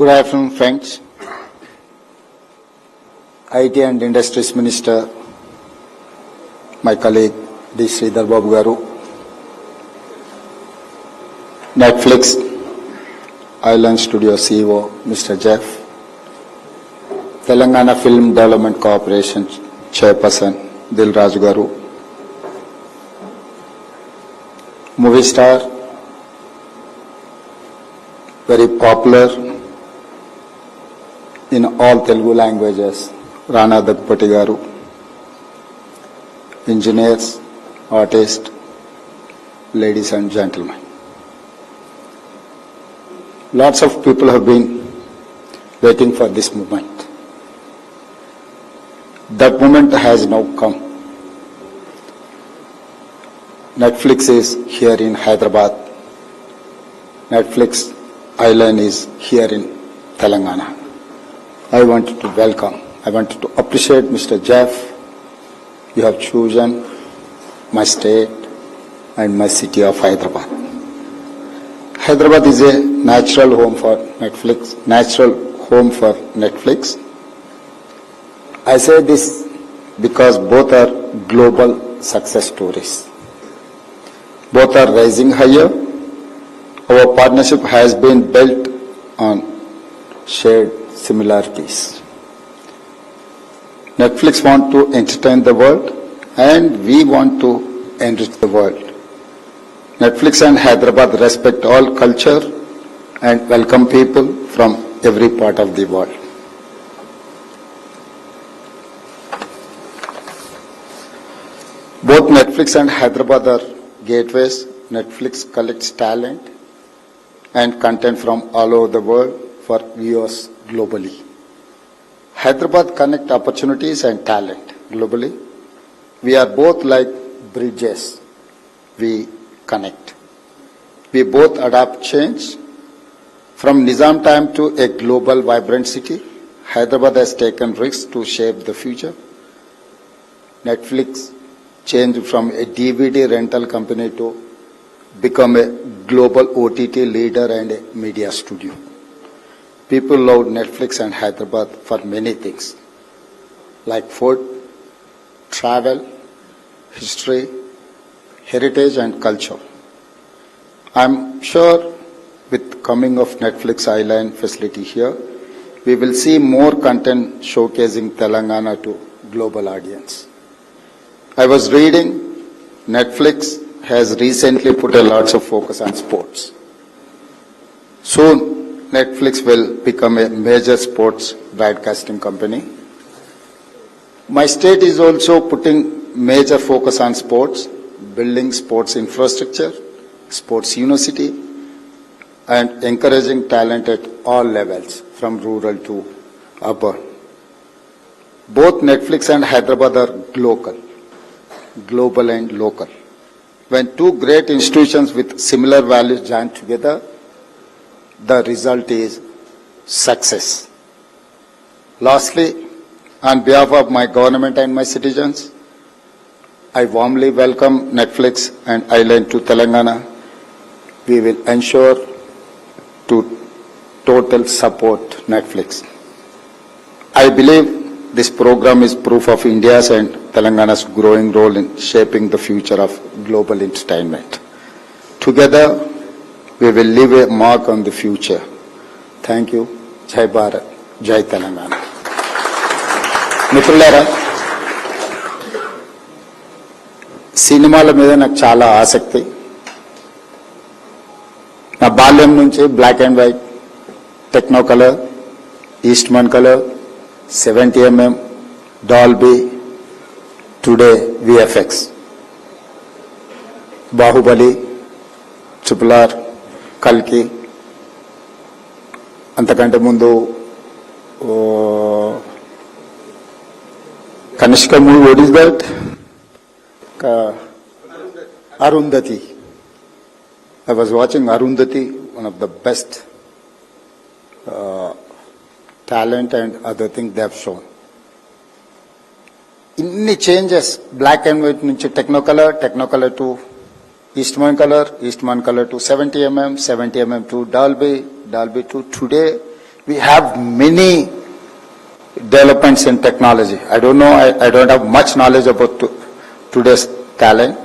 Good afternoon, friends. IT and Industries Minister, my colleague D. Sridhar Babu garu, Netflix, Eyeline Studio CEO Mr. Jeff, Telangana Film Development Corporation Chairperson Dil Raj garu, movie star, very popular in all Telugu languages, Rana Daggupati garu, engineers, artists, ladies and gentlemen. Lots of people have been waiting for this moment. That moment has now come. Netflix is here in Hyderabad. Netflix Eyeline is here in Telangana. I wanted to welcome, I wanted to appreciate Mr. Jeff. You have chosen my state and my city of Hyderabad. Hyderabad is a natural home for Netflix. I say this because both are global success stories. Both are rising higher. Our partnership has been built on shared similarities. Netflix want to entertain the world and we want to enrich the world. Netflix and Hyderabad respect all culture and welcome people from every part of the world. Both Netflix and Hyderabad are gateways. Netflix collects talent and content from all over the world for viewers globally. Hyderabad connect opportunities and talent globally. We are both like bridges. We connect. We both adapt change. From Nizam time to a global vibrant city, Hyderabad has taken risks to shape the future. Netflix changed from a DVD rental company to become a global OTT leader and a media studio. People love Netflix and Hyderabad for many things, like food, travel, history, heritage and culture. I'm sure with coming of Netflix Eyeline facility here, we will see more content showcasing Telangana to global audience. I was reading Netflix has recently put a lot of focus on sports. Soon, Netflix will become a major sports broadcasting company. My state is also putting major focus on sports, building sports infrastructure, sports university, and encouraging talent at all levels, from rural to urban. Both Netflix and Hyderabad are global and local. When two great institutions with similar values join together, the result is success. Lastly, on behalf of my government and my citizens, I warmly welcome Netflix and Eyeline to Telangana. We will ensure to total support Netflix. I believe this program is proof of India's and Telangana's growing role in shaping the future of global entertainment. Together, we will leave a mark on the future. Thank you. Jai Bharat, Jai Telangana. మిత్రులారా, సినిమాల మీద నాకు చాలా ఆసక్తి. నా బాల్యం నుంచి black and white, techno colour, Eastman colour, 70mm, Dolby, today VFX, Baahubali, RRR, కల్కి, అంతకంటే ముందు Kanishka movie, what is that? Arundhati. I was watching Arundhati, one of the best talent and other things they have shown. Inni changes, black and white nunchi technocolor to Eastman color to 70mm, 70mm to Dolby to today. We have many developments in technology. I don't know, I don't have much knowledge about today's talent.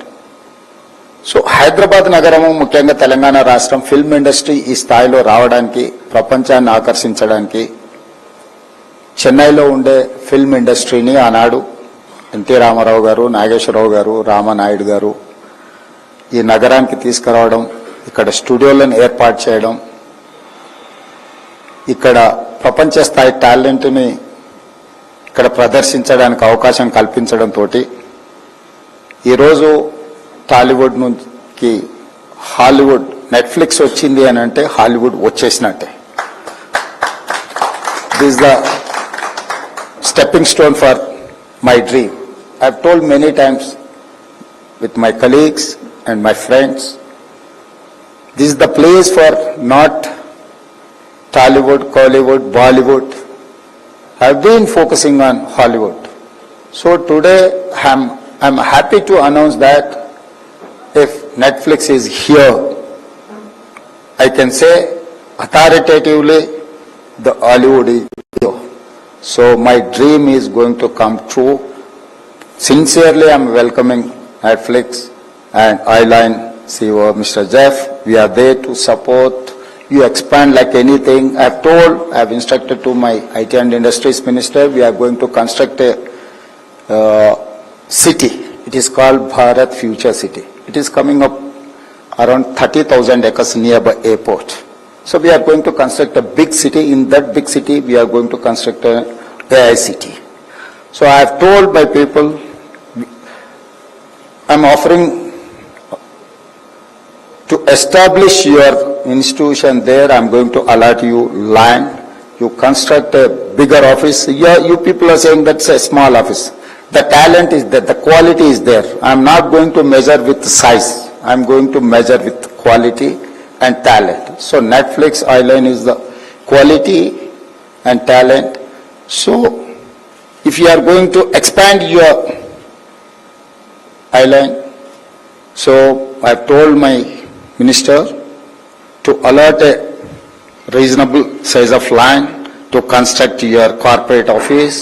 So Hyderabad నగరము, ముఖ్యంగా తెలంగాణ రాష్ట్రం film industry ఈ స్థాయిలో రావడానికి, ప్రపంచాన్ని ఆకర్షించడానికి చెన్నైలో ఉండే ఫిల్మ్ ఇండస్ట్రీని ఆనాడు ఎన్టీ రామారావు గారు, నాగేశ్వరరావు గారు, రామనాయుడు గారు ఈ నగరానికి తీసుకురావడం, ఇక్కడ స్టూడియోలను ఏర్పాటు చేయడం, ఇక్కడ ప్రపంచ స్థాయి టాలెంట్ని ఇక్కడ ప్రదర్శించడానికి అవకాశం కల్పించడంతో ఈరోజు టాలీవుడ్ నుంచి హాలీవుడ్, నెట్ఫ్లిక్స్ వచ్చింది అని అంటే హాలీవుడ్ వచ్చేసినట్టే. This is the stepping stone for my dream. I have told many times with my colleagues and my friends, this is the place for not Tollywood, Collywood, Bollywood. I have been focusing on Hollywood. So today I'm happy to announce that if Netflix is here, I can say authoritatively the Hollywood is here. So my dream is going to come true. Sincerely, I'm welcoming Netflix and Eyeline CEO Mr. Jeff. We are there to support you, expand like anything. I've instructed to my IT and Industries Minister, we are going to construct a city. It is called Bharat Future City. It is coming up around 30,000 acres nearby airport. So we are going to construct a big city. In that big city, we are going to construct a AI city. So I have told my people, I'm offering to establish your institution there. I'm going to allot you land. You construct a bigger office. You people are saying that's a small office. The talent is there. The quality is there. I'm not going to measure with size. I'm going to measure with quality and talent. So Netflix Eyeline is the quality and talent. So if you are going to expand your Eyeline. So I've told my minister to allot a reasonable size of land to construct your corporate office.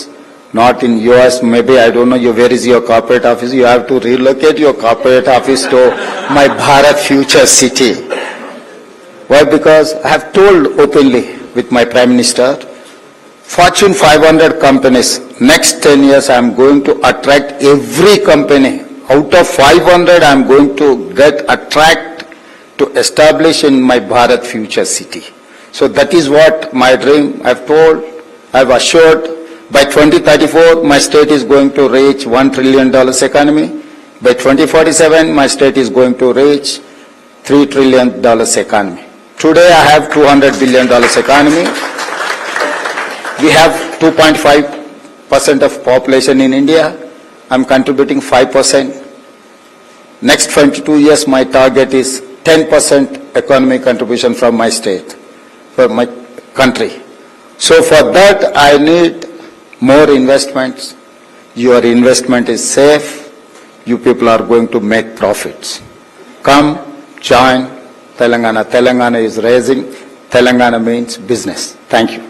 Not in US, maybe I don't know where is your corporate office. You have to relocate your corporate office to my Bharat future city. Why? Because I have told openly with my Prime Minister, Fortune 500 companies, next 10 years I am going to attract every company. Out of 500 I am going to attract to establish in my Bharat future city. So that is what my dream. I have told, I have assured, by 2034 my state is going to reach $1 trillion economy. By 2047 my state is going to reach $3 trillion economy. Today I have $200 billion economy. We have 2.5% of population in India. I'm contributing 5%. Next 22 years my target is 10% economic contribution from my state, for my country. So for that I need more investments. Your investment is safe. You people are going to make profits. Come, join Telangana. Telangana is rising. Telangana means business. Thank you.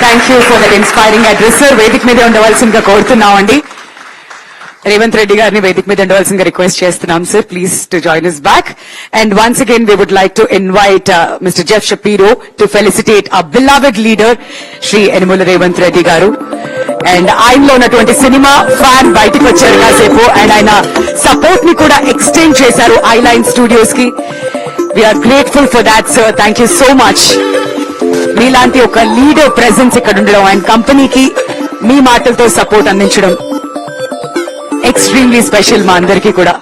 Thank you for that inspiring address. Sir వేదిక మీద ఉండవలసిందిగా కోరుతున్నామండి. రేవంత్ రెడ్డి గారిని వేదిక మీద ఉండవలసిందిగా request చేస్తున్నాం sir, please to join us back. And once again we would like to invite Mr. Jeff Shapiro to felicitate our beloved leader Shri Enamula Revanth Reddy garu. And ఆయనలో ఉన్నటువంటి cinema fan బయటకు వచ్చారు కాసేపు, and ఆయన support ని కూడా extend చేశారు Eyeline studios కి. We're grateful for that sir, thank you so much. మీలాంటి ఒక లీడర్ ప్రెజెన్స్ ఇక్కడ ఉండడం అండ్ కంపెనీకి మీ మాటలతో సపోర్ట్ అందించడం ఎక్స్ట్రీమ్లీ స్పెషల్ మా అందరికీ కూడా.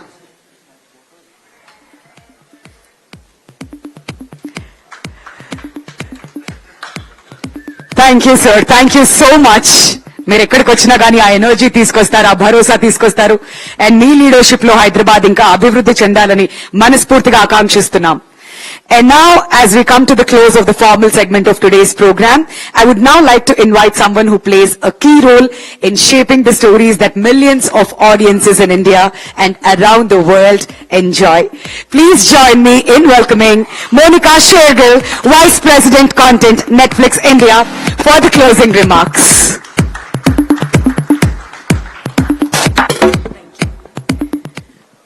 Thank you sir, thank you so much. మీరు ఎక్కడికి వచ్చినా కానీ ఆ ఎనర్జీ తీసుకొస్తారు, ఆ భరోసా తీసుకొస్తారు, అండ్ మీ లీడర్షిప్ లో హైదరాబాద్ ఇంకా అభివృద్ధి చెందాలని మనస్ఫూర్తిగా ఆకాంక్షిస్తున్నాం. And now, as we come to the close of the formal segment of today's program, I would now like to invite someone who plays a key role in shaping the stories that millions of audiences in India and around the world enjoy. Please join me in welcoming Monica Shergill, Vice President Content, Netflix India, for the closing remarks.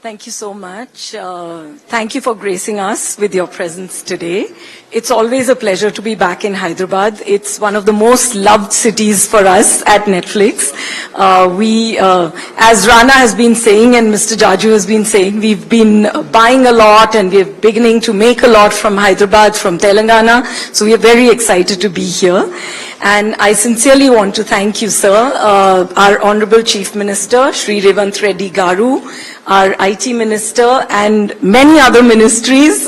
Thank you so much. Thank you for gracing us with your presence today. It's always a pleasure to be back in Hyderabad. It's one of the most loved cities for us at Netflix. As Rana has been saying and Mr. Jaju has been saying, we've been buying a lot and we're beginning to make a lot from Hyderabad, from Telangana. So we're very excited to be here. And I sincerely want to thank you, sir, our Honorable Chief Minister, Shri Revanth Reddy Garu, our IT Minister, and many other ministries.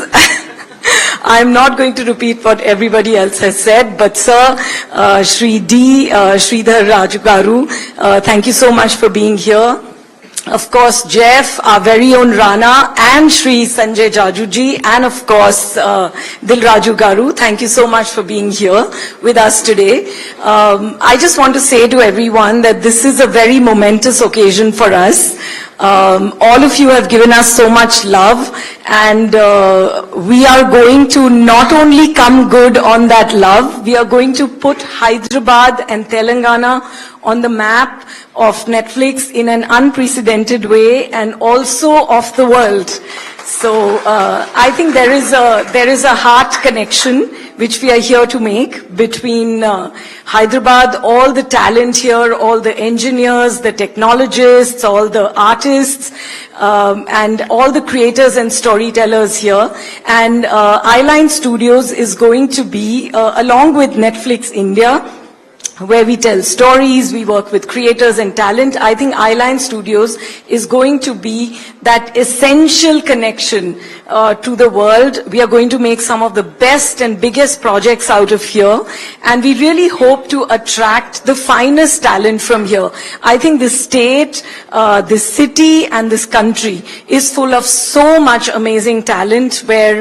I'm not going to repeat what everybody else has said, but sir, Shri D, Sridhar Raju Garu, thank you so much for being here. Of course, Jeff, our very own Rana, and Shri Sanjay Jajuji, and of course, Dil Raju Garu, thank you so much for being here with us today. I just want to say to everyone that this is a very momentous occasion for us. All of you have given us so much love, and we are going to not only come good on that love, we are going to put Hyderabad and Telangana on the map of Netflix in an unprecedented way, and also of the world. So I think there is a heart connection which we are here to make between Hyderabad, all the talent here, all the engineers, the technologists, all the artists, and all the creators and storytellers here. And Eyeline Studios is going to be, along with Netflix India, where we tell stories, we work with creators and talent. I think Eyeline Studios is going to be that essential connection to the world. We are going to make some of the best and biggest projects out of here, and we really hope to attract the finest talent from here. I think this state, this city, and this country is full of so much amazing talent where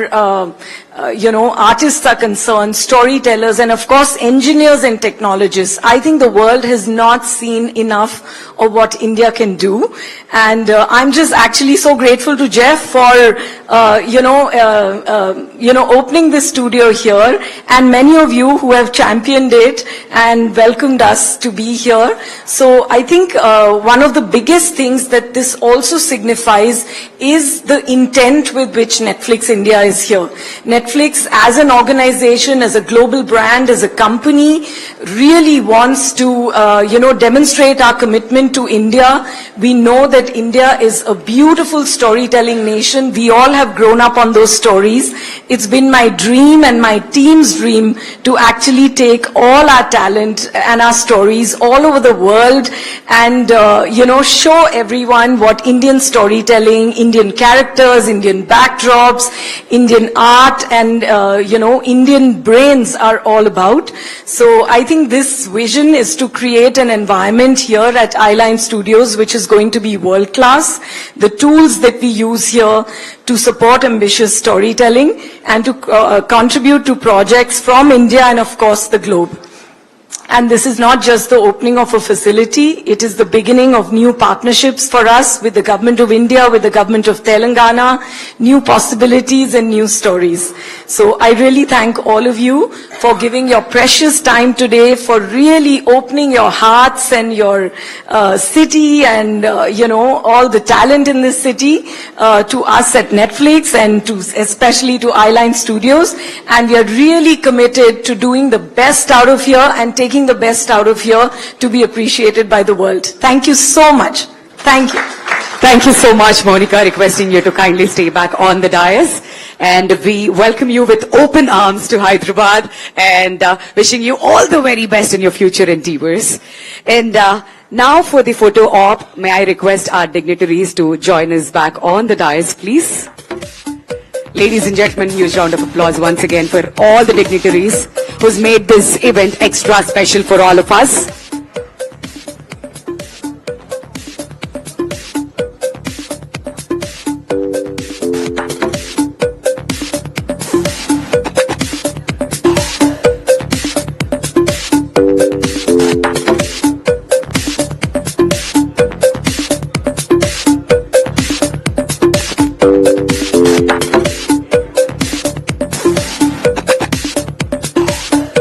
artists are concerned, storytellers, and of course engineers and technologists. I think the world has not seen enough of what India can do, And I'm just actually so grateful to Jeff for, opening this studio here, and many of you who have championed it and welcomed us to be here. So I think one of the biggest things that this also signifies is the intent with which Netflix India is here. Netflix as an organization, as a global brand, as a company, really wants to, demonstrate our commitment to India. We know that India is a beautiful storytelling nation. We all have grown up on those stories. It's been my dream and my team's dream to actually take all our talent and our stories all over the world and, show everyone what Indian storytelling, Indian characters, Indian backdrops, Indian art and, Indian brains are all about. So I think this vision is to create an environment here at Eyeline Studios which is going to be world class. The tools that we use here to support ambitious storytelling and to contribute to projects from India and of course the globe. And this is not just the opening of a facility, it is the beginning of new partnerships for us with the Government of India, with the Government of Telangana, new possibilities and new stories. So I really thank all of you for giving your precious time today, for really opening your hearts and your city and, all the talent in this city to us at Netflix and to especially to Eyeline Studios. And we are really committed to doing the best out of here and taking the best out of here to be appreciated by the world. Thank you so much. Thank you. Thank you so much, Monica, requesting you to kindly stay back on the dais. And we welcome you with open arms to Hyderabad and wishing you all the very best in your future endeavors. And now for the photo op, may I request our dignitaries to join us back on the dais, please. Ladies and gentlemen, huge round of applause once again for all the dignitaries who's made this event extra special for all of us.